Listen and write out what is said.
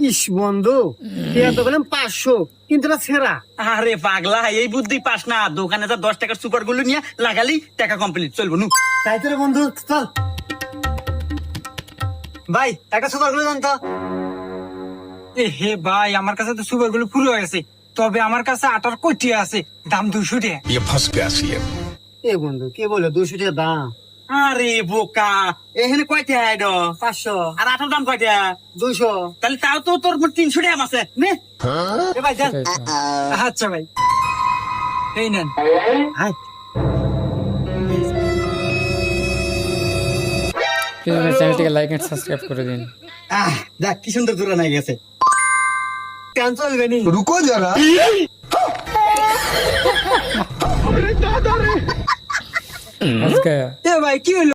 ইস বন্ধু তো বললাম 500, কিন্তু না ছেঁড়া। আরে পাগলা, এই বুদ্ধি পাস না। দোকানে যা 10 টাকার সুপার গুলো নিয়ে লাগালি টাকা কমপ্লিট চলবো নু। তাই তো রে বন্ধু, চল ভাই একটা সুপার গুলো জানতো। এ হে ভাই, আমার কাছে তো সুপার গুলো পুরো হয়ে গেছে, তবে আমার কাছে আটার কোটি আছে, দাম 200 টাকা। ये फंस गया सीएम। এ বন্ধু কে বলে 200 টাকা দাম? আরে বোকা, এখানে কয়টা আইড 500, আর আঠার দাম কয়টা? 200। তাহলে তাও তো তোর 300 টাকা আছে নে। এ ভাই দেন। আচ্ছা ভাই, এই নেন। হাই প্লিজ আমার চ্যানেলটিকে লাইক এন্ড সাবস্ক্রাইব করে দিন। দেখ কি সুন্দর দূরে নাই গেছে। কেন চলবে নি? रुको जरा। আজকে এ ভাই কি হলো?